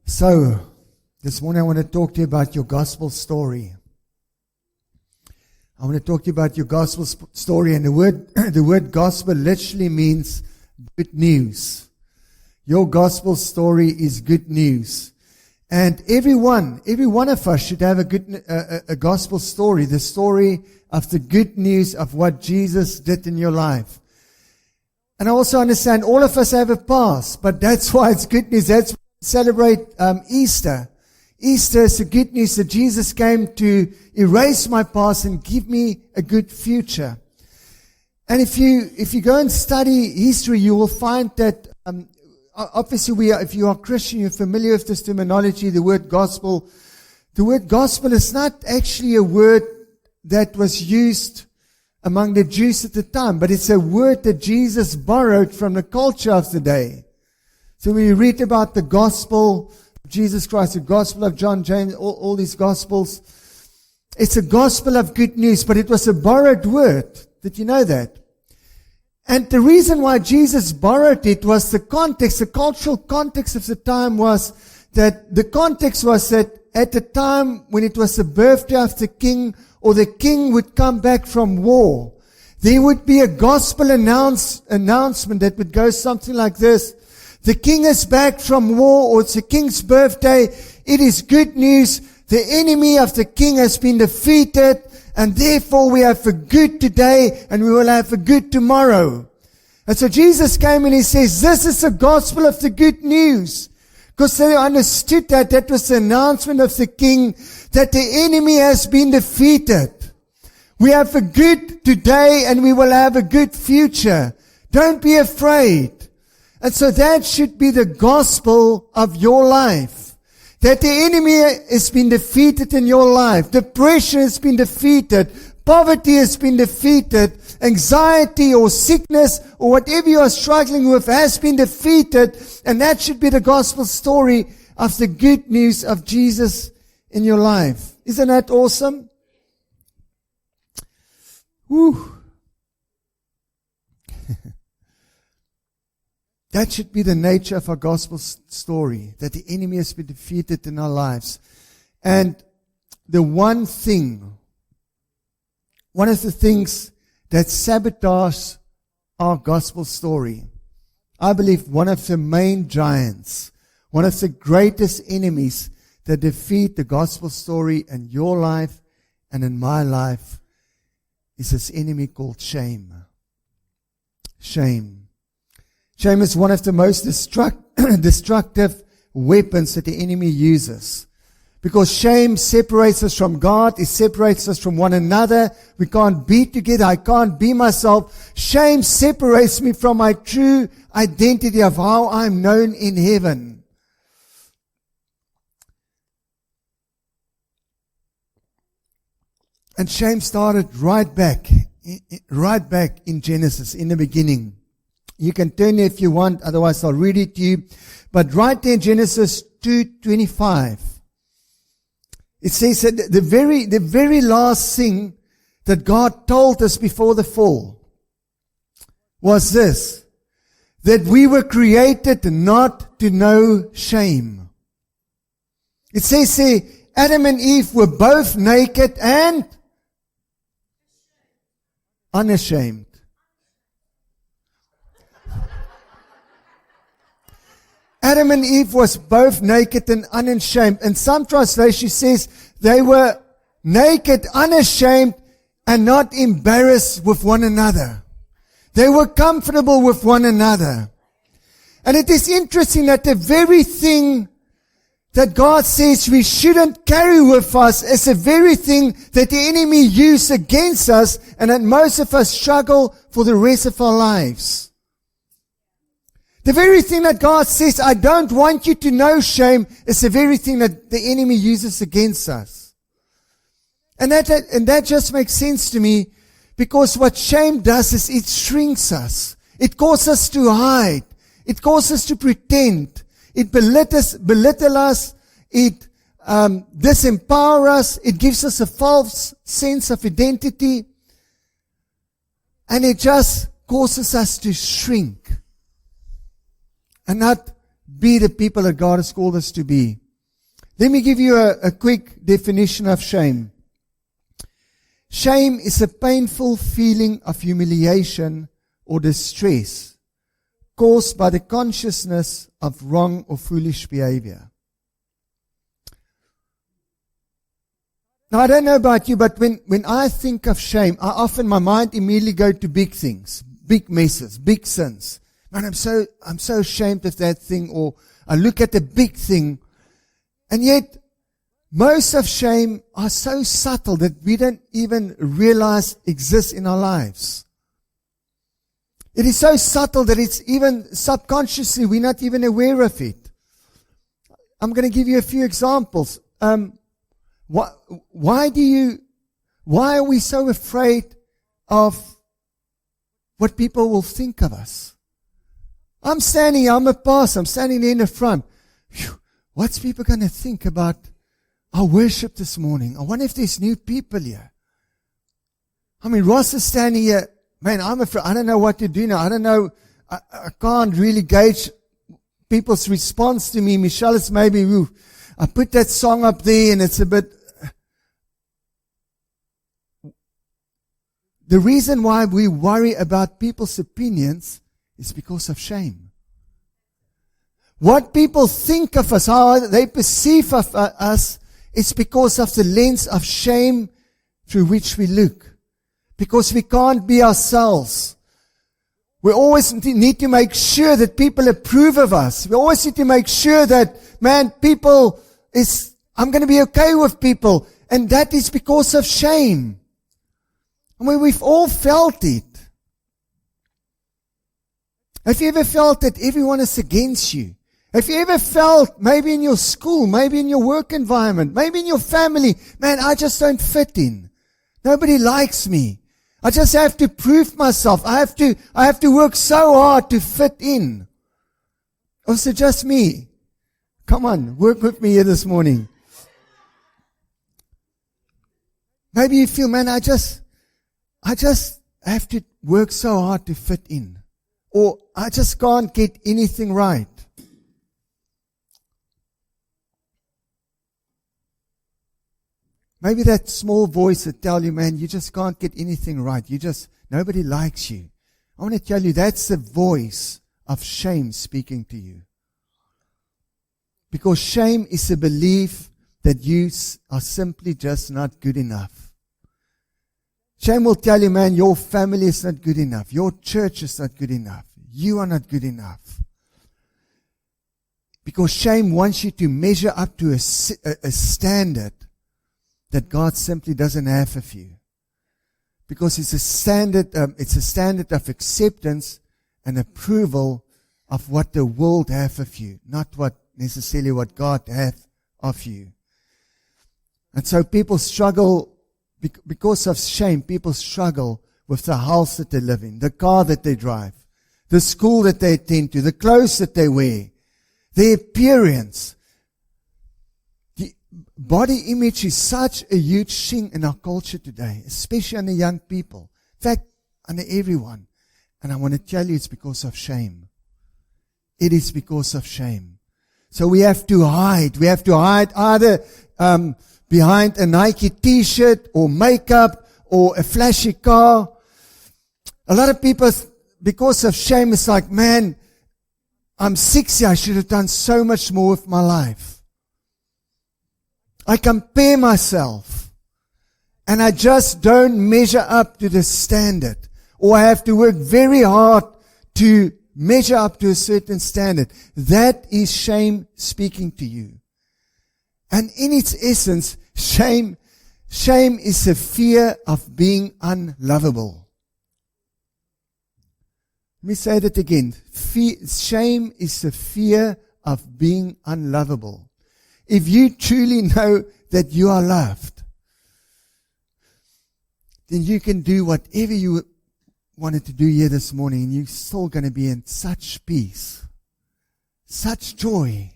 So, this morning I want to talk to you about your gospel story. I want to talk to you about your gospel story, and the word gospel literally means good news. Your gospel story is good news. And every one of us should have a gospel story, the story of the good news of what Jesus did in your life. And I also understand all of us have a past, but that's why it's good news. That's why we celebrate Easter. Easter is the good news that Jesus came to erase my past and give me a good future. And if you go and study history, you will find that obviously if you are Christian, you're familiar with this terminology, the word gospel. The word gospel is not actually a word that was used among the Jews at the time, but it's a word that Jesus borrowed from the culture of the day. So when you read about the gospel of Jesus Christ, the gospel of John, James, all these gospels, it's a gospel of good news, but it was a borrowed word. Did you know that? And the reason why Jesus borrowed it was the context, the cultural context of the time was that the context was that at the time when it was the birthday of the king, or the king would come back from war, there would be a gospel announcement that would go something like this. The king is back from war, or it's the king's birthday. It is good news. The enemy of the king has been defeated, and therefore we have a good today, and we will have a good tomorrow. And so Jesus came and he says, this is the gospel of the good news. Because they understood that was the announcement of the king, that the enemy has been defeated. We have a good today and we will have a good future. Don't be afraid. And so that should be the gospel of your life. That the enemy has been defeated in your life. Depression has been defeated. Poverty has been defeated. Anxiety or sickness or whatever you are struggling with has been defeated. And that should be the gospel story of the good news of Jesus in your life. Isn't that awesome? Woo. That should be the nature of our gospel story, that the enemy has been defeated in our lives. And the one of the things that sabotage our gospel story, I believe one of the main giants, one of the greatest enemies that defeat the gospel story in your life and in my life is this enemy called shame. Shame. Shame is one of the most destructive weapons that the enemy uses. Because shame separates us from God. It separates us from one another. We can't be together. I can't be myself. Shame separates me from my true identity of how I'm known in heaven. And shame started right back in Genesis, in the beginning. You can turn there if you want, otherwise I'll read it to you. But right there in Genesis 2:25, it says that the very last thing that God told us before the fall was this, that we were created not to know shame. It says here, Adam and Eve were both naked and unashamed. Adam and Eve was both naked and unashamed. And some translation says they were naked, unashamed, and not embarrassed with one another. They were comfortable with one another. And it is interesting that the very thing that God says we shouldn't carry with us is the very thing that the enemy used against us, and that most of us struggle for the rest of our lives. The very thing that God says, I don't want you to know shame, is the very thing that the enemy uses against us. And that just makes sense to me, because what shame does is it shrinks us. It causes us to hide. It causes us to pretend. It belittles us. It disempower us. It gives us a false sense of identity. And it just causes us to shrink and not be the people that God has called us to be. Let me give you a quick definition of shame. Shame is a painful feeling of humiliation or distress caused by the consciousness of wrong or foolish behavior. Now, I don't know about you, but when I think of shame, my mind immediately goes to big things, big messes, big sins. Man, I'm so ashamed of that thing, or I look at the big thing, and yet most of shame are so subtle that we don't even realize exists in our lives. It is so subtle that it's even subconsciously we're not even aware of it. I'm going to give you a few examples. Why are we so afraid of what people will think of us? I'm a pastor, I'm standing there in the front. Whew, what's people going to think about our worship this morning? I wonder if there's new people here. I mean, Ross is standing here. Man, I'm afraid. I don't know what to do now. I don't know. I can't really gauge people's response to me. Michelle is maybe, I put that song up there and it's a bit. The reason why we worry about people's opinions is because of shame. What people think of us, how they perceive of us, is because of the lens of shame through which we look. Because we can't be ourselves. We always need to make sure that people approve of us. We always need to make sure that, man, I'm going to be okay with people. And that is because of shame. I mean, we've all felt it. Have you ever felt that everyone is against you? Have you ever felt, maybe in your school, maybe in your work environment, maybe in your family, man, I just don't fit in. Nobody likes me. I just have to prove myself. I have to work so hard to fit in. Or is it just me? Come on, work with me here this morning. Maybe you feel, man, I just have to work so hard to fit in. Or I just can't get anything right. Maybe that small voice that tells you, man, you just can't get anything right. Nobody likes you. I want to tell you, that's the voice of shame speaking to you. Because shame is a belief that you are simply just not good enough. Shame will tell you, man, your family is not good enough. Your church is not good enough. You are not good enough. Because shame wants you to measure up to a standard that God simply doesn't have of you. Because it's a standard of acceptance and approval of what the world have of you, not necessarily what God hath of you. And so people struggle, because of shame, people struggle with the house that they live in, the car that they drive, the school that they attend to, the clothes that they wear, their appearance. The body image is such a huge thing in our culture today, especially on the young people. In fact, on everyone. And I want to tell you, it's because of shame. It is because of shame. So we have to hide. We have to hide either behind a Nike t-shirt or makeup or a flashy car. A lot of people, because of shame, it's like, man, I'm 60, I should have done so much more with my life. I compare myself and I just don't measure up to the standard, or I have to work very hard to measure up to a certain standard. That is shame speaking to you. And in its essence, shame is a fear of being unlovable. Let me say that again. Shame is a fear of being unlovable. If you truly know that you are loved, then you can do whatever you wanted to do here this morning, and you're still going to be in such peace, such joy,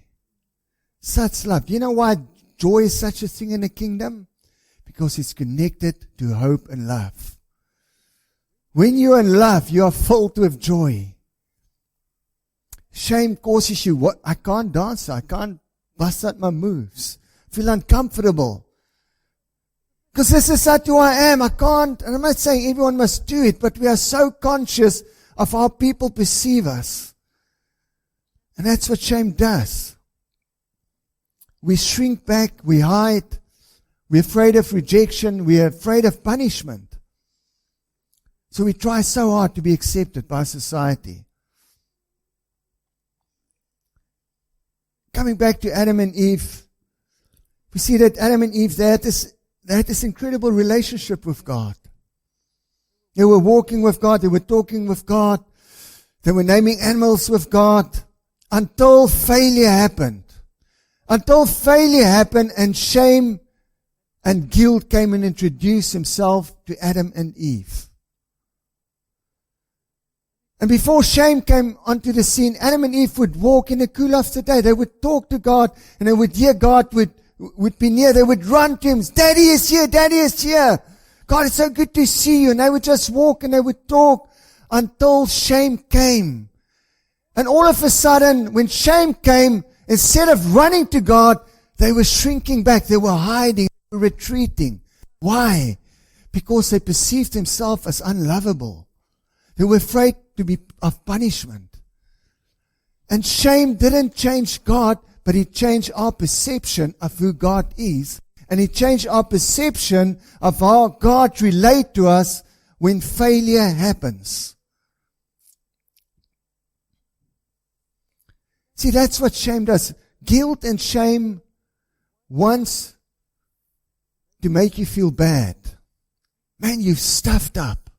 such love. Do you know why joy is such a thing in the kingdom? Because it's connected to hope and love. When you're in love, you are filled with joy. Shame causes you, what? I can't dance. I can't bust out my moves. Feel uncomfortable. Because this is not who I am. I can't, and I'm not saying everyone must do it, but we are so conscious of how people perceive us. And that's what shame does. We shrink back, we hide, we're afraid of rejection, we're afraid of punishment. So we try so hard to be accepted by society. Coming back to Adam and Eve, we see that Adam and Eve, they had this incredible relationship with God. They were walking with God, they were talking with God, they were naming animals with God, until failure happened. Until failure happened and shame and guilt came and introduced himself to Adam and Eve. And before shame came onto the scene, Adam and Eve would walk in the cool of the day. They would talk to God, and they would hear God would be near. They would run to Him. Daddy is here. Daddy is here. God, it's so good to see you. And they would just walk and they would talk until shame came. And all of a sudden, when shame came, instead of running to God, they were shrinking back. They were hiding, they were retreating. Why? Because they perceived themselves as unlovable. They were afraid of punishment. And shame didn't change God, but it changed our perception of who God is. And it changed our perception of how God relates to us when failure happens. See, that's what shame does. Guilt and shame wants to make you feel bad. Man, you've stuffed up.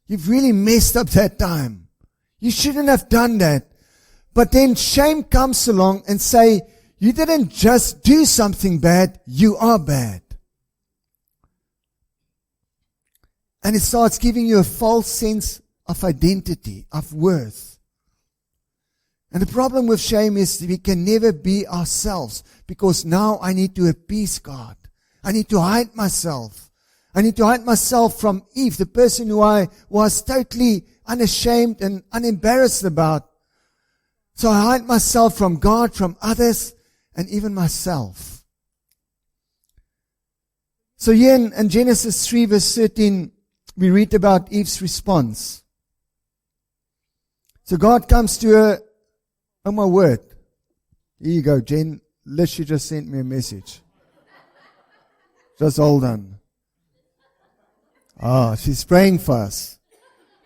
You've really messed up that time. You shouldn't have done that. But then shame comes along and say, you didn't just do something bad, you are bad. And it starts giving you a false sense of identity, of worth. And the problem with shame is we can never be ourselves, because now I need to appease God. I need to hide myself. I need to hide myself from Eve, the person who I was totally unashamed and unembarrassed about. So I hide myself from God, from others, and even myself. So here in Genesis 3 verse 13, we read about Eve's response. So God comes to her, oh my word. Here you go, Jen. Liz, you just sent me a message. Just hold on. She's praying for us.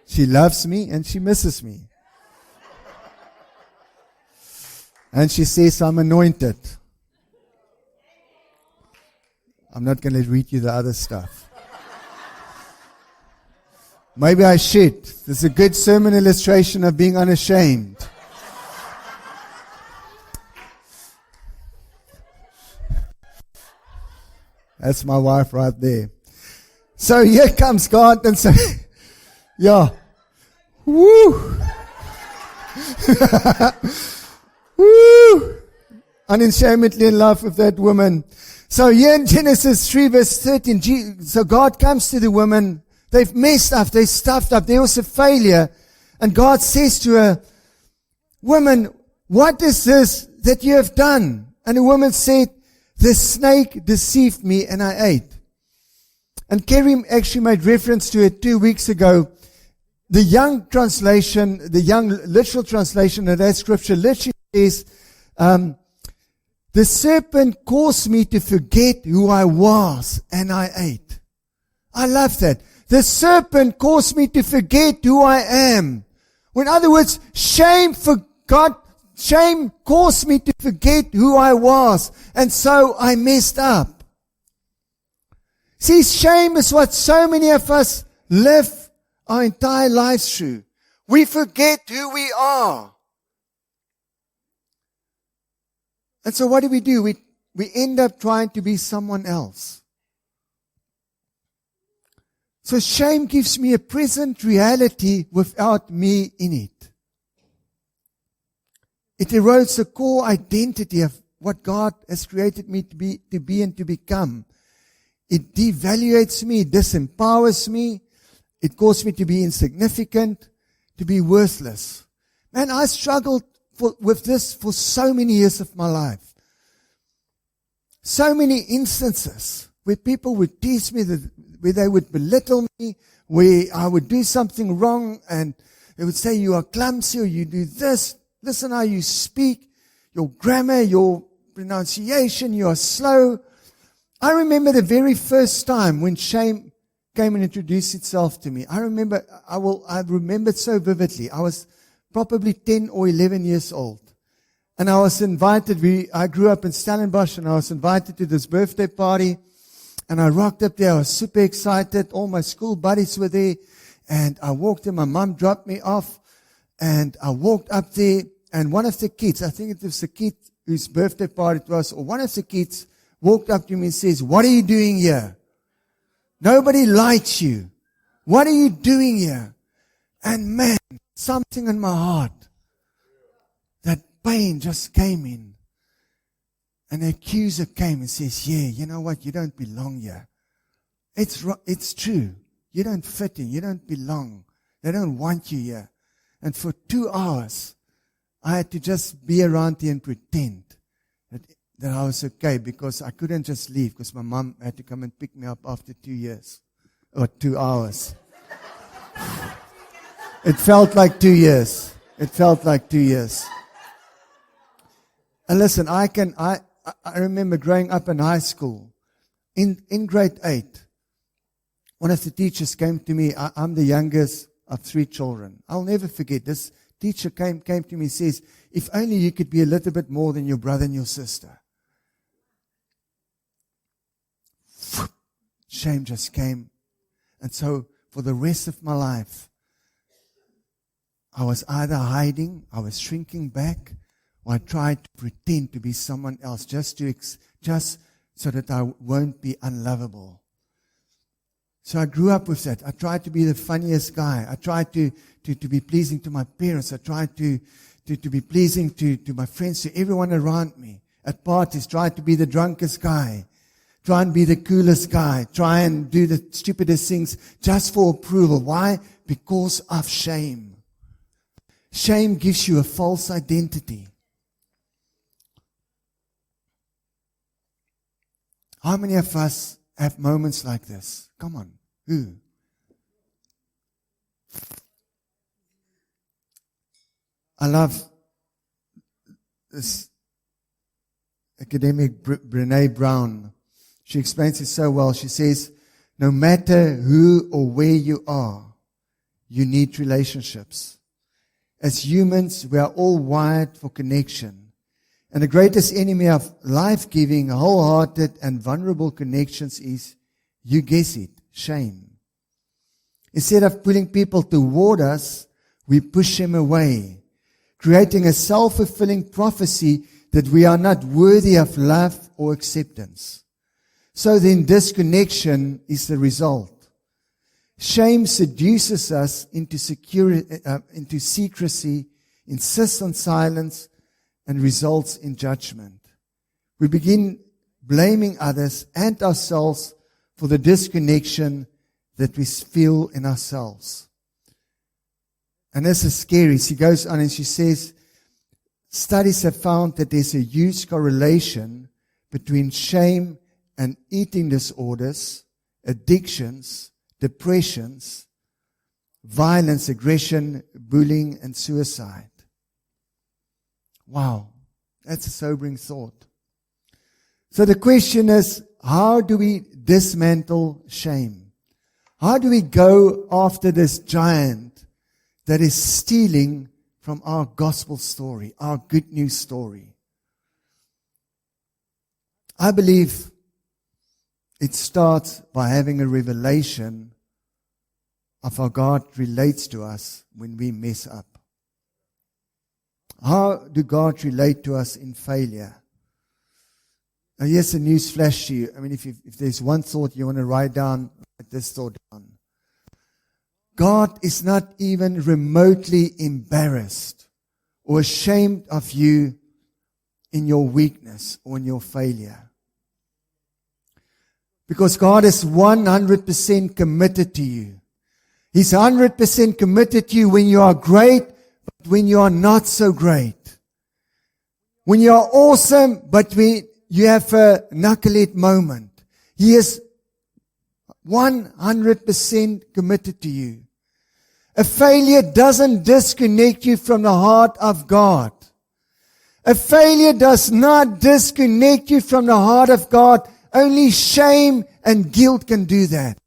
She loves me and she misses me. And she says, I'm anointed. I'm not going to read you the other stuff. Maybe I should. This is a good sermon illustration of being unashamed. That's my wife right there. So here comes God and says, yeah, woo, woo, unashamedly in love with that woman. So here in Genesis 3 verse 13, so God comes to the woman. They've messed up, they stuffed up, there was a failure. And God says to her, woman, what is this that you have done? And the woman said, the snake deceived me and I ate. And Kerry actually made reference to it 2 weeks ago. The Young translation, the Young literal translation of that scripture literally says, the serpent caused me to forget who I was and I ate. I love that. The serpent caused me to forget who I am. In other words, shame caused me to forget who I was, and so I messed up. See, shame is what so many of us live our entire lives through. We forget who we are. And so what do? We end up trying to be someone else. So shame gives me a present reality without me in it. It erodes the core identity of what God has created me to be and to become. It devaluates me, it disempowers me, it causes me to be insignificant, to be worthless. Man, I struggled with this for so many years of my life. So many instances where people would tease me, where they would belittle me, where I would do something wrong, and they would say, you are clumsy, or you do this. Listen how you speak, your grammar, your pronunciation, you are slow. I remember the very first time when shame came and introduced itself to me. I remember it so vividly. I was probably 10 or 11 years old. And I was invited, I grew up in Stellenbosch, and I was invited to this birthday party. And I rocked up there. I was super excited. All my school buddies were there. And I walked in. My mom dropped me off. And I walked up there. And one of the kids, I think it was the kid whose birthday party it was, or one of the kids walked up to me and says, what are you doing here? Nobody likes you. What are you doing here? And man, something in my heart, that pain just came in. And the accuser came and says, yeah, you know what? You don't belong here. It's true. You don't fit in. You don't belong. They don't want you here. And for 2 hours, I had to just be around here and pretend that I was okay, because I couldn't just leave, because my mom had to come and pick me up after 2 years, or 2 hours. It felt like 2 years. It felt like 2 years. And listen, I remember growing up in high school, in grade 8, one of the teachers came to me. I'm the youngest of 3 children. I'll never forget this. Teacher came to me and says, if only you could be a little bit more than your brother and your sister. Shame just came. And so for the rest of my life, I was either hiding, I was shrinking back, or I tried to pretend to be someone else just so that I won't be unlovable. So I grew up with that. I tried to be the funniest guy. I tried to be pleasing to my parents. I tried to be pleasing to my friends, to everyone around me. At parties, tried to be the drunkest guy. Try and be the coolest guy. Try and do the stupidest things just for approval. Why? Because of shame. Shame gives you a false identity. How many of us have moments like this? Come on. Who? I love this academic Brené Brown. She explains it so well. She says, no matter who or where you are, you need relationships. As humans, we are all wired for connection. And the greatest enemy of life-giving, wholehearted, and vulnerable connections is, you guess it, shame. Instead of pulling people toward us, we push them away, creating a self-fulfilling prophecy that we are not worthy of love or acceptance. So then disconnection is the result. Shame seduces us into secrecy, insists on silence, and results in judgment. We begin blaming others and ourselves for the disconnection that we feel in ourselves. And this is scary. She goes on and she says, studies have found that there's a huge correlation between shame and eating disorders, addictions, depressions, violence, aggression, bullying, and suicide. Wow, that's a sobering thought. So the question is, how do we dismantle shame? How do we go after this giant that is stealing from our gospel story, our good news story? I believe it starts by having a revelation of how God relates to us when we mess up. How do God relate to us in failure? Now here's a news flash to you. I mean, if there's one thought you want to write down, write this thought down. God is not even remotely embarrassed or ashamed of you in your weakness or in your failure. Because God is 100% committed to you. He's 100% committed to you when you are great, but when you are not so great. When you are awesome, but when you have a knucklehead moment. He is 100% committed to you. A failure doesn't disconnect you from the heart of God. A failure does not disconnect you from the heart of God. Only shame and guilt can do that.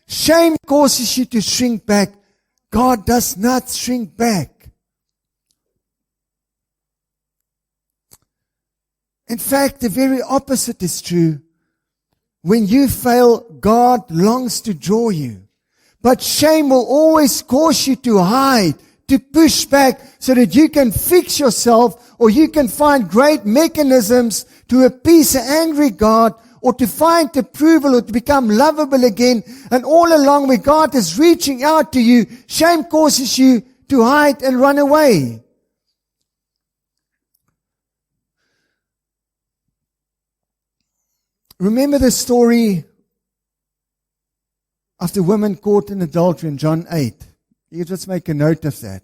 Shame causes you to shrink back. God does not shrink back. In fact, the very opposite is true. When you fail, God longs to draw you. But shame will always cause you to hide, to push back, so that you can fix yourself, or you can find great mechanisms to appease an angry God, or to find approval, or to become lovable again. And all along when God is reaching out to you, shame causes you to hide and run away. Remember the story of the woman caught in adultery in John 8. You just make a note of that.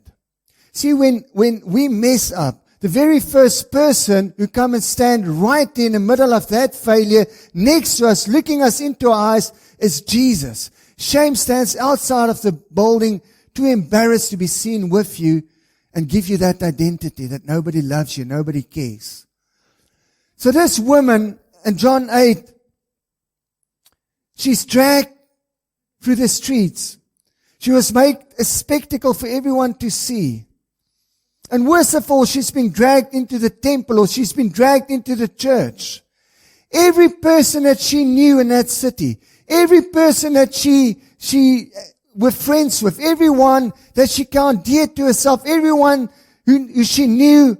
See, when we mess up, the very first person who come and stand right in the middle of that failure next to us, looking us into our eyes, is Jesus. Shame stands outside of the building, too embarrassed to be seen with you and give you that identity that nobody loves you, nobody cares. So this woman in John 8, she's dragged through the streets. She was made a spectacle for everyone to see. And worst of all, she's been dragged into the temple, or she's been dragged into the church. Every person that she knew in that city, every person that she were friends with, everyone that she counted dear to herself, everyone who she knew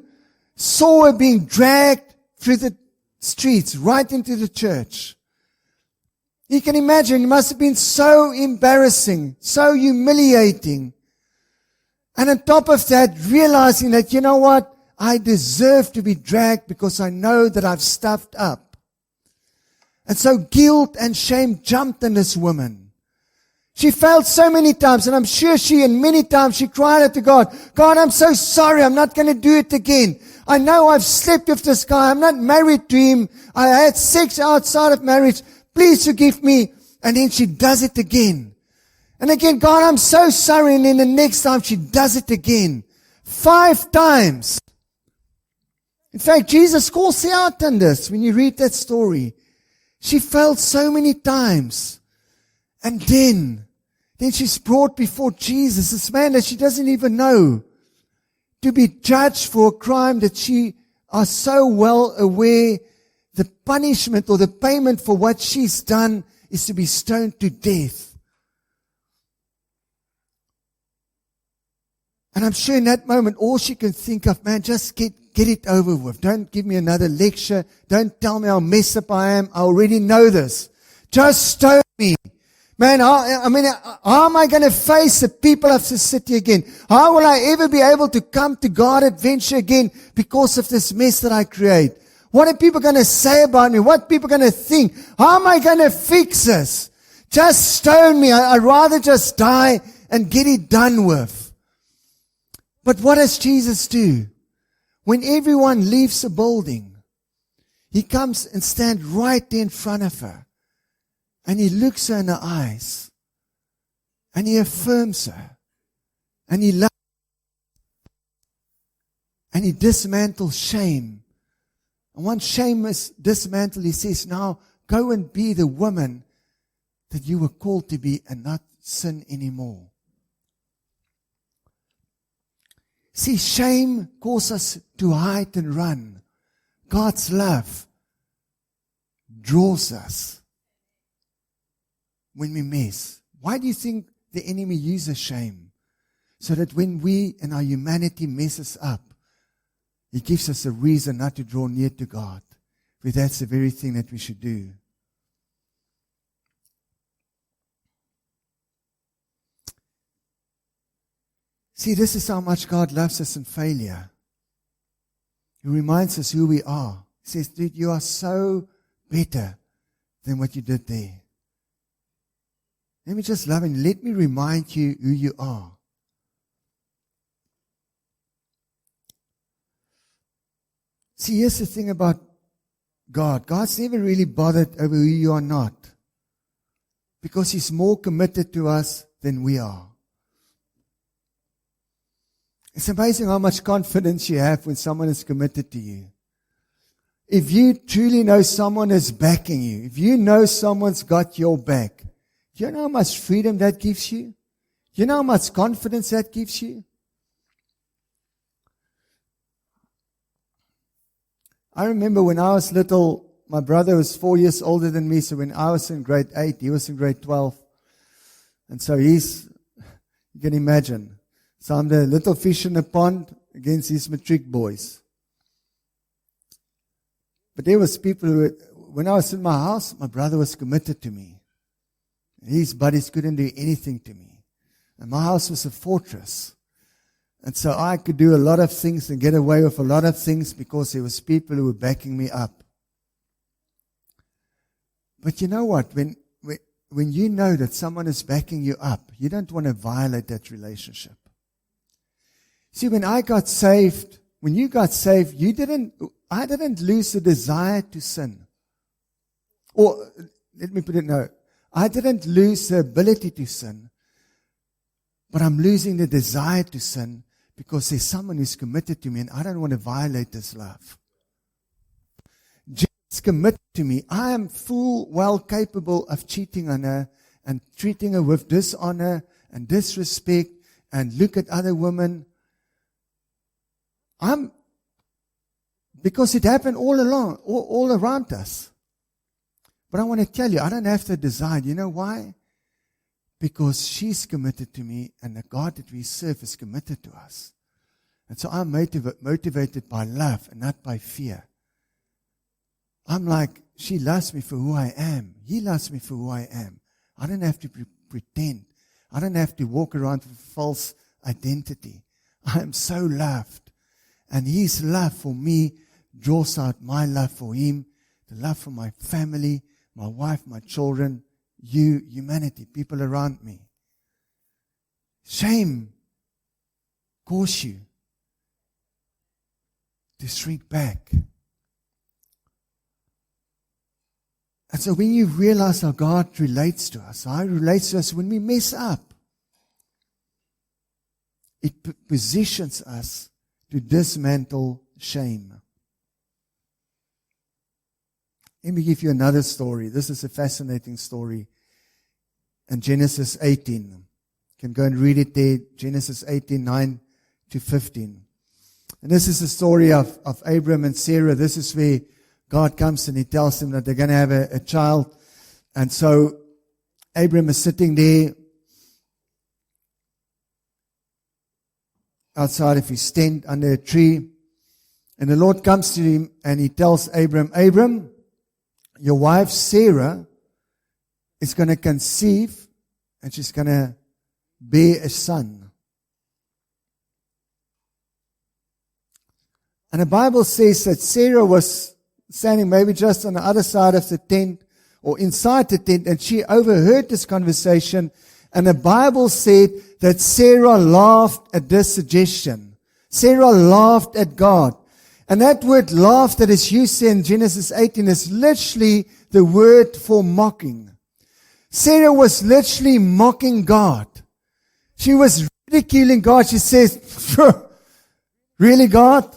saw her being dragged through the streets, right into the church. You can imagine, it must have been so embarrassing, so humiliating. And on top of that, realizing that, you know what? I deserve to be dragged because I know that I've stuffed up. And so guilt and shame jumped on this woman. She failed so many times, and I'm sure many times she cried out to God, God, I'm so sorry, I'm not going to do it again. I know I've slept with this guy, I'm not married to him, I had sex outside of marriage, please forgive me. And then she does it again. And again, God, I'm so sorry. And then the next time she does it again. 5 times. In fact, Jesus calls her out on this when you read that story. She failed so many times. And then she's brought before Jesus, this man that she doesn't even know, to be judged for a crime that she are so well aware the punishment or the payment for what she's done is to be stoned to death. And I'm sure in that moment, all she can think of, man, just get it over with. Don't give me another lecture. Don't tell me how messed up I am. I already know this. Just stone me. Man, how am I going to face the people of the city again? How will I ever be able to come to God Adventure again because of this mess that I create? What are people going to say about me? What are people going to think? How am I going to fix this? Just stone me. I'd rather just die and get it done with. But what does Jesus do? When everyone leaves the building, he comes and stands right there in front of her. And he looks her in the eyes. And he affirms her. And he loves her. And he dismantles shame. And once shame is dismantled, he says, now go and be the woman that you were called to be and not sin anymore. See, shame causes us to hide and run. God's love draws us when we mess. Why do you think the enemy uses shame? So that when we and our humanity messes up, he gives us a reason not to draw near to God. For that's the very thing that we should do. See, this is how much God loves us in failure. He reminds us who we are. He says, dude, you are so better than what you did there. Let me just love and let me remind you who you are. See, here's the thing about God. God's never really bothered over who you are not, because He's more committed to us than we are. It's amazing how much confidence you have when someone is committed to you. If you truly know someone is backing you, if you know someone's got your back, do you know how much freedom that gives you? Do you know how much confidence that gives you? I remember when I was little, my brother was 4 years older than me, so when I was in grade 8, he was in grade 12. And so you can imagine. So I'm the little fish in the pond against these matric boys. But there was people who, when I was in my house, my brother was committed to me. His buddies couldn't do anything to me. And my house was a fortress. And so I could do a lot of things and get away with a lot of things because there was people who were backing me up. But you know what? When you know that someone is backing you up, you don't want to violate that relationship. See, when I got saved, when you got saved, I didn't lose the desire to sin. Or, let me put it no. I didn't lose the ability to sin. But I'm losing the desire to sin because there's someone who's committed to me and I don't want to violate this love. Jesus is committed to me. I am full well capable of cheating on her and treating her with dishonor and disrespect and look at other women. Because it happened all around us. But I want to tell you, I don't have to decide. You know why? Because she's committed to me and the God that we serve is committed to us. And so I'm motivated by love and not by fear. I'm like, she loves me for who I am. He loves me for who I am. I don't have to pretend. I don't have to walk around with false identity. I am so loved. And His love for me draws out my love for Him, the love for my family, my wife, my children, you, humanity, people around me. Shame causes you to shrink back. And so when you realize how God relates to us, how He relates to us when we mess up, it positions us to dismantle shame. Let me give you another story. This is a fascinating story. In Genesis 18. You can go and read it there. Genesis 18, 9 to 15. And this is the story of Abram and Sarah. This is where God comes and He tells them that they're going to have a child. And so Abram is sitting there outside of his tent under a tree. And the Lord comes to him and He tells Abram, Abram, your wife Sarah is going to conceive and she's going to bear a son. And the Bible says that Sarah was standing maybe just on the other side of the tent or inside the tent, and she overheard this conversation. And the Bible said that Sarah laughed at this suggestion. Sarah laughed at God. And that word laugh that is used in Genesis 18 is literally the word for mocking. Sarah was literally mocking God. She was ridiculing God. She says, really, God?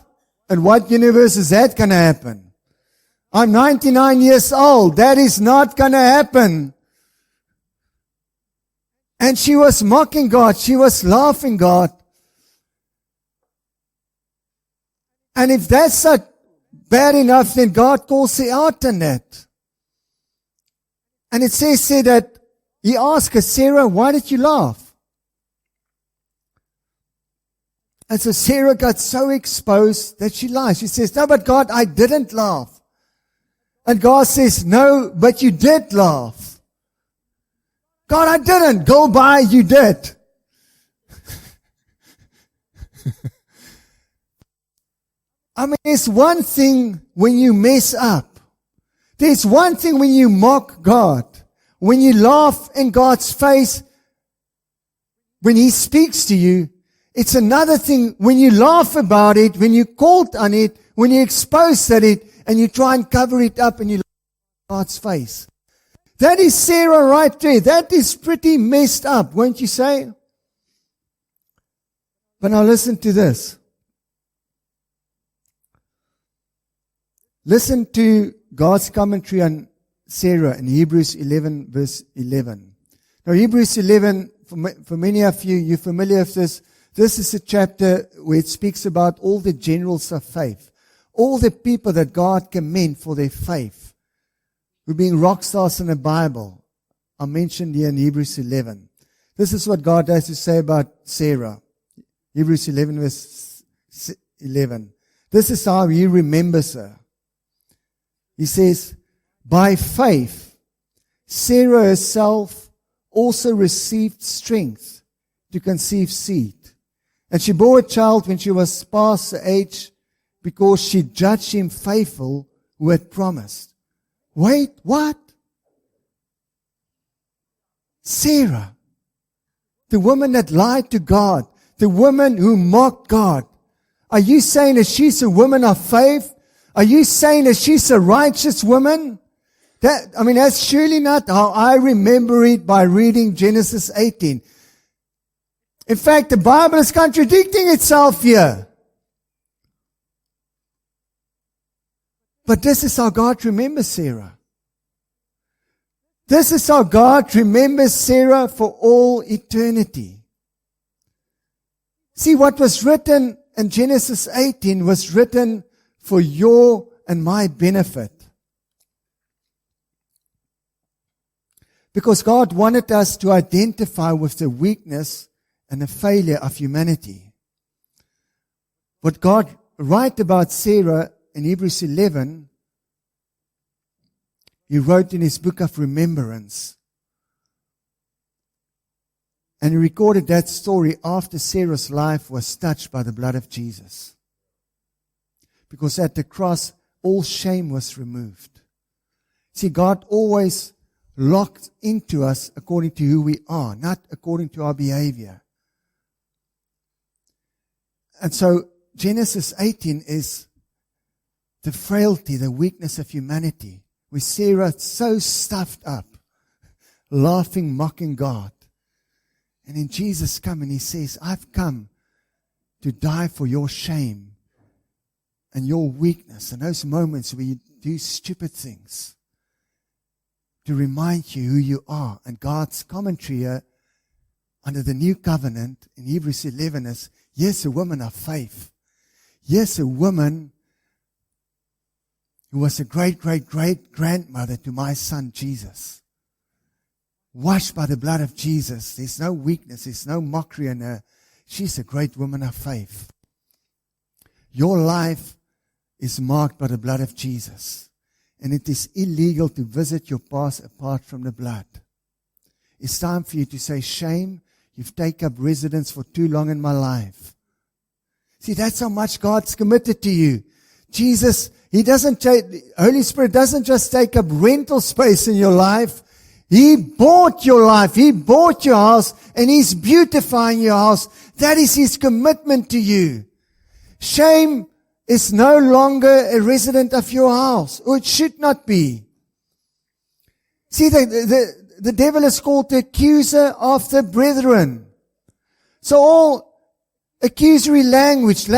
And what universe is that going to happen? I'm 99 years old. That is not going to happen. And she was mocking God. She was laughing God. And if that's not bad enough, then God calls her out on that. And it says here that He asked her, Sarah, why did you laugh? And so Sarah got so exposed that she lied. She says, no, but God, I didn't laugh. And God says, no, but you did laugh. God, I didn't. Go by, you did. I mean, there's one thing when you mess up. There's one thing when you mock God. When you laugh in God's face. When He speaks to you. It's another thing when you laugh about it, when you caught on it, when you expose at it, and you try and cover it up and you laugh at God's face. That is Sarah right there. That is pretty messed up, won't you say? But now listen to this. Listen to God's commentary on Sarah in Hebrews 11 verse 11. Now Hebrews 11, for many of you, you're familiar with this. This is a chapter where it speaks about all the generals of faith. All the people that God commend for their faith, who being rock stars in the Bible, are mentioned here in Hebrews 11. This is what God has to say about Sarah. Hebrews 11 verse 11. This is how He remembers her. He says, by faith, Sarah herself also received strength to conceive seed. And she bore a child when she was past the age, because she judged him faithful who had promised. Wait, what? Sarah, the woman that lied to God, the woman who mocked God. Are you saying that she's a woman of faith? Are you saying that she's a righteous woman? That's surely not how I remember it by reading Genesis 18. In fact, the Bible is contradicting itself here. But this is how God remembers Sarah. This is how God remembers Sarah for all eternity. See, what was written in Genesis 18 was written for your and my benefit. Because God wanted us to identify with the weakness and the failure of humanity. What God wrote about Sarah in Hebrews 11, He wrote in His book of remembrance. And He recorded that story after Sarah's life was touched by the blood of Jesus. Because at the cross, all shame was removed. See, God always locked into us according to who we are, not according to our behavior. And so Genesis 18 is the frailty, the weakness of humanity, with Sarah so stuffed up, laughing, mocking God. And then Jesus comes and He says, I've come to die for your shame and your weakness and those moments where you do stupid things, to remind you who you are. And God's commentary here under the new covenant in Hebrews 11 is, yes, a woman of faith. Yes, a woman who was a great-great-great-grandmother to my son Jesus. Washed by the blood of Jesus. There's no weakness. There's no mockery in her. She's a great woman of faith. Your life is marked by the blood of Jesus. And it is illegal to visit your past apart from the blood. It's time for you to say, shame, you've taken up residence for too long in my life. See, that's how much God's committed to you. Jesus, Holy Spirit doesn't just take up rental space in your life. He bought your life. He bought your house, and He's beautifying your house. That is His commitment to you. Shame is no longer a resident of your house, or it should not be. See, the devil is called the accuser of the brethren. So all accusory language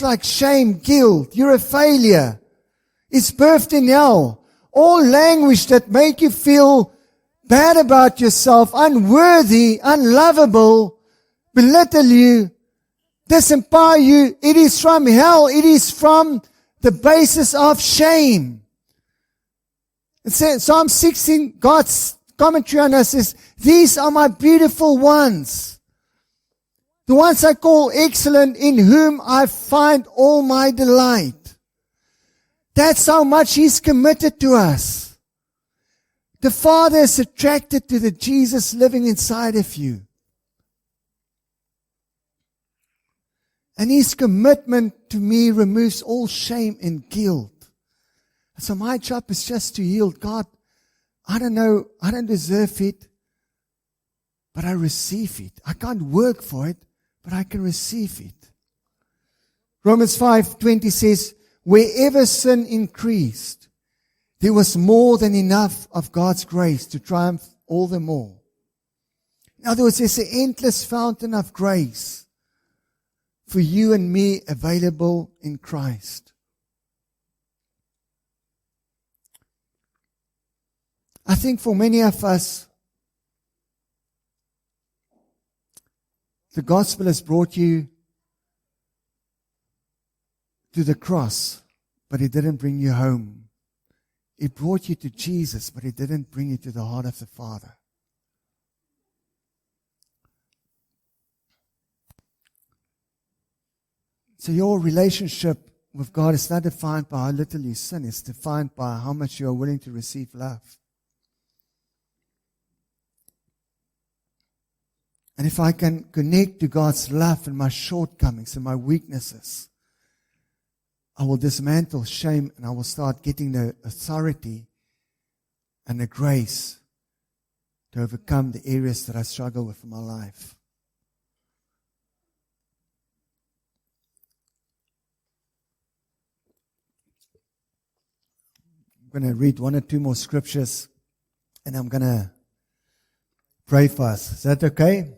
like shame, guilt, you're a failure, is birthed in hell. All language that make you feel bad about yourself, unworthy, unlovable, belittle you, disempower you, it is from hell. It is from the basis of shame. It says, Psalm 16, God's commentary on us is, these are my beautiful ones. The ones I call excellent, in whom I find all my delight. That's how much He's committed to us. The Father is attracted to the Jesus living inside of you. And His commitment to me removes all shame and guilt. So my job is just to yield. God, I don't know, I don't deserve it, but I receive it. I can't work for it, but I can receive it. Romans 5:20 says, wherever sin increased, there was more than enough of God's grace to triumph all the more. In other words, there's an endless fountain of grace for you and me available in Christ. I think for many of us, the gospel has brought you to the cross, but it didn't bring you home. It brought you to Jesus, but it didn't bring you to the heart of the Father. So your relationship with God is not defined by how little you sin. It's defined by how much you are willing to receive love. And if I can connect to God's love and my shortcomings and my weaknesses, I will dismantle shame and I will start getting the authority and the grace to overcome the areas that I struggle with in my life. I'm going to read one or two more scriptures and I'm going to pray for us. Is that okay?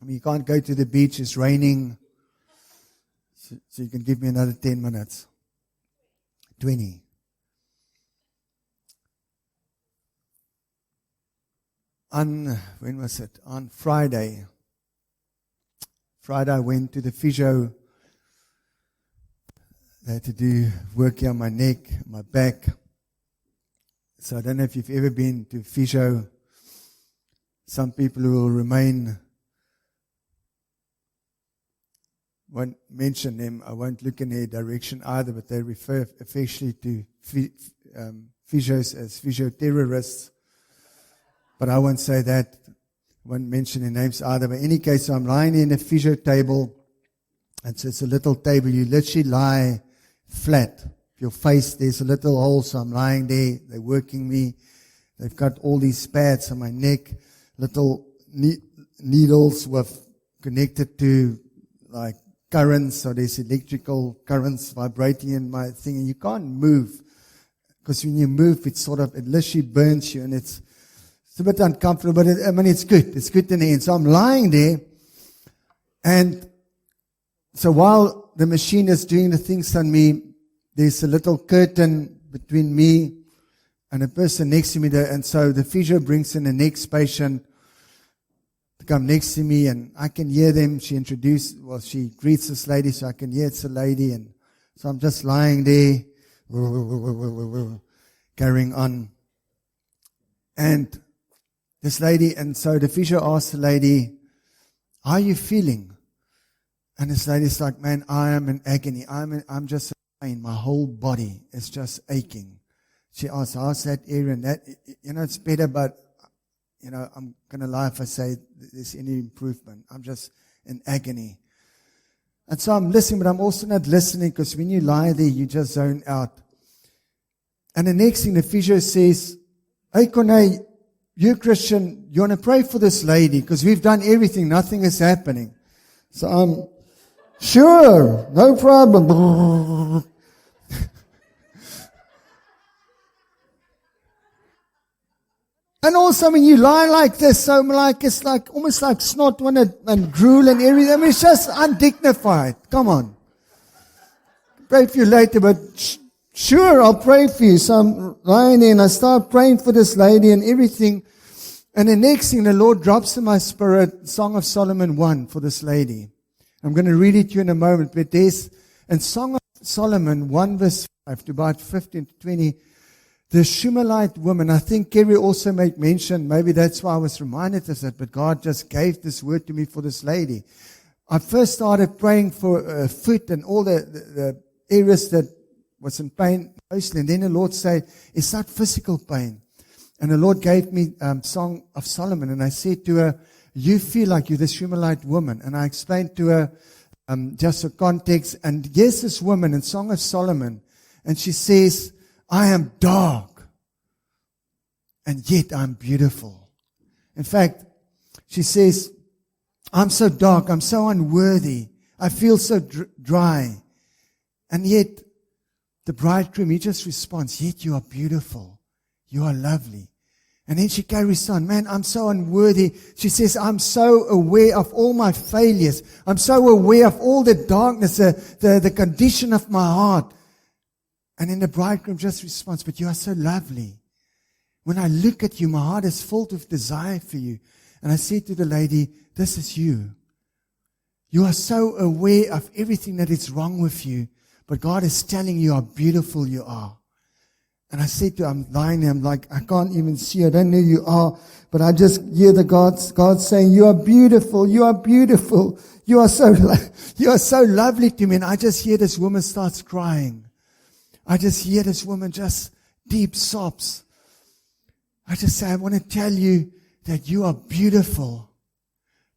I mean, you can't go to the beach, it's raining. So you can give me another 10 minutes. 20. When was it? On Friday. Friday I went to the physio. They had to do work here on my neck, my back. So I don't know if you've ever been to physio. Some people who will remain, won't mention them, I won't look in their direction either, but they refer officially to physios as physio-terrorists. But I won't say that, won't mention their names either. But in any case, so I'm lying in a physio table, and so it's a little table. You literally lie flat. Your face, there's a little hole, so I'm lying there. They're working me. They've got all these pads on my neck, little needles with connected to like currents, so there's electrical currents vibrating in my thing, and you can't move, because when you move, it literally burns you, and it's a bit uncomfortable, but it's good. It's good in the end. So I'm lying there, and so while the machine is doing the things on me, there's a little curtain between me and a person next to me there, and so the physio brings in the next patient to come next to me, and I can hear them. She greets this lady, so I can hear it's a lady, and so I'm just lying there, carrying on. And this lady, and so the physio asked the lady, how are you feeling? And this lady's like, man, I am in agony. I'm just in pain. My whole body is just aching. She asked, how's that area? And that, it's better, but I'm going to lie if I say there's any improvement. I'm just in agony. And so I'm listening, but I'm also not listening, because when you lie there, you just zone out. And the next thing, the physio says, hey, Corne, you're Christian. You want to pray for this lady? Because we've done everything. Nothing is happening. So I'm, sure, no problem. And also when you lie like this, so it's like almost like snot and drool and everything. I mean, it's just undignified. Come on. Pray for you later, but sure, I'll pray for you. So I'm lying there and I start praying for this lady and everything. And the next thing, the Lord drops in my spirit Song of Solomon 1 for this lady. I'm going to read it to you in a moment, but there's in Song of Solomon 1 verse 5 to about 15 to 20, the Shumalite woman. I think Kerry also made mention, maybe that's why I was reminded of that, but God just gave this word to me for this lady. I first started praying for her foot and all the areas that was in pain mostly, and then the Lord said, it's not physical pain. And the Lord gave me Song of Solomon, and I said to her, you feel like you're the Shumalite woman. And I explained to her just the context, and yes, this woman in Song of Solomon, and she says, I am dark, and yet I'm beautiful. In fact, she says, I'm so dark. I'm so unworthy. I feel so dry. And yet, the bridegroom, he just responds, yet you are beautiful. You are lovely. And then she carries on, man, I'm so unworthy. She says, I'm so aware of all my failures. I'm so aware of all the darkness, the condition of my heart. And then the bridegroom just responds, but you are so lovely. When I look at you, my heart is filled with desire for you. And I said to the lady, this is you. You are so aware of everything that is wrong with you. But God is telling you how beautiful you are. And I said to her, I'm lying there, I'm like, I can't even see, I don't know who you are. But I just hear God saying, you are beautiful, you are beautiful. You are so lovely to me. And I just hear this woman starts crying. I just hear this woman just deep sobs. I just say, I want to tell you that you are beautiful.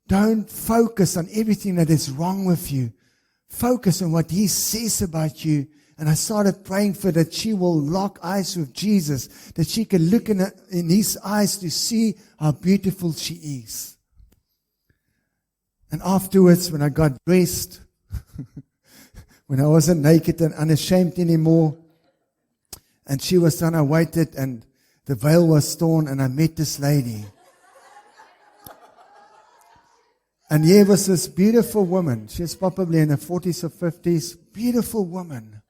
Don't focus on everything that is wrong with you. Focus on what He says about you. And I started praying for that she will lock eyes with Jesus, that she can look in His eyes to see how beautiful she is. And afterwards, when I got dressed, when I wasn't naked and unashamed anymore, and she was done, I waited and the veil was torn and I met this lady. And here was this beautiful woman. She was probably in her 40s or 50s. Beautiful woman.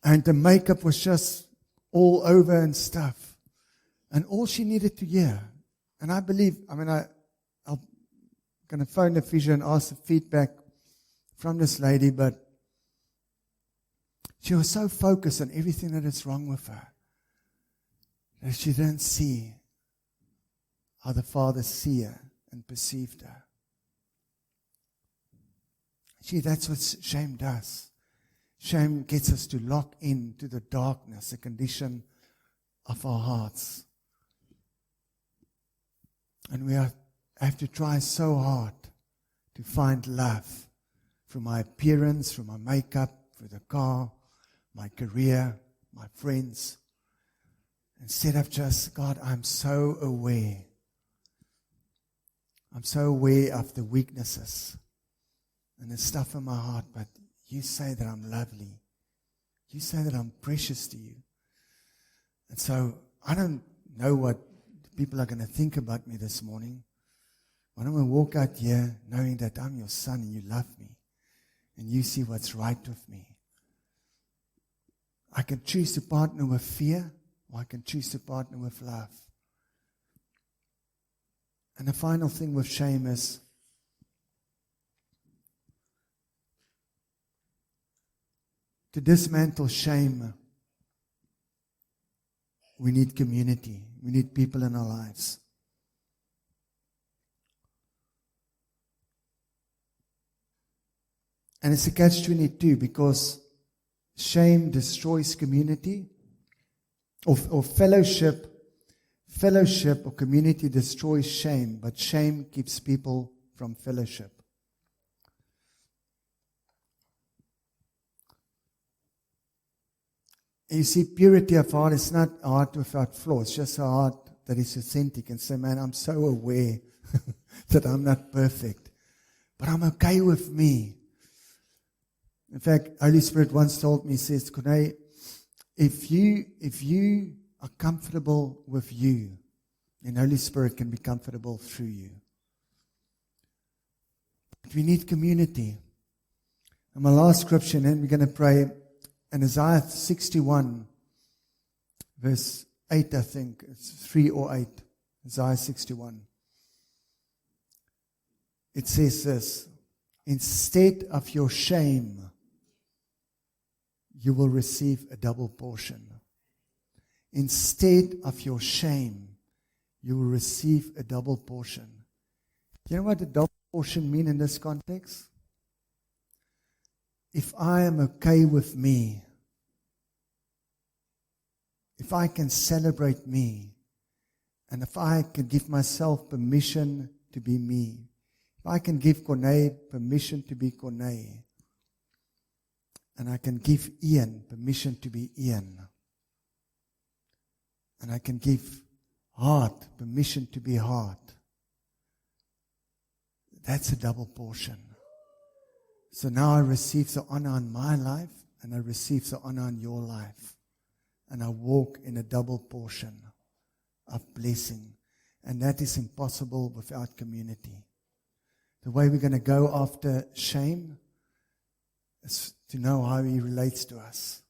And the makeup was just all over and stuff. And all she needed to hear. And I believe, I'm going to phone the fissure and ask the feedback from this lady, but she was so focused on everything that is wrong with her that she didn't see how the Father see her and perceived her. See, that's what shame does. Shame gets us to lock into the darkness, the condition of our hearts. And we have to try so hard to find love through my appearance, through my makeup, through the car, my career, my friends. Instead of just, God, I'm so aware. I'm so aware of the weaknesses and the stuff in my heart, but you say that I'm lovely. You say that I'm precious to you. And so I don't know what people are going to think about me this morning. But I'm going to walk out here knowing that I'm your son and you love me. And you see what's right with me. I can choose to partner with fear, or I can choose to partner with love. And the final thing with shame is to dismantle shame. We need community. We need people in our lives. And it's a catch-22 because shame destroys community or fellowship. Fellowship or community destroys shame, but shame keeps people from fellowship. And you see, purity of heart is not a heart without flaws. It's just a heart that is authentic and say, man, I'm so aware that I'm not perfect, but I'm okay with me. In fact, Holy Spirit once told me, he says, Corné, if you are comfortable with you, then Holy Spirit can be comfortable through you. But we need community. And my last scripture, and then we're going to pray. In Isaiah 61, verse 8, I think, it's 3 or 8, Isaiah 61. It says this, instead of your shame, you will receive a double portion. Instead of your shame, you will receive a double portion. You know what a double portion means in this context? If I am okay with me, if I can celebrate me, and if I can give myself permission to be me, if I can give Corné permission to be Corné, and I can give Ian permission to be Ian, and I can give Hard, permission to be hard. That's a double portion. So now I receive the honor in my life, and I receive the honor in your life. And I walk in a double portion of blessing. And that is impossible without community. The way we're going to go after shame is to know how he relates to us.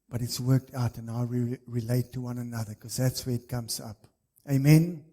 But it's worked out and how we relate to one another, because that's where it comes up. Amen.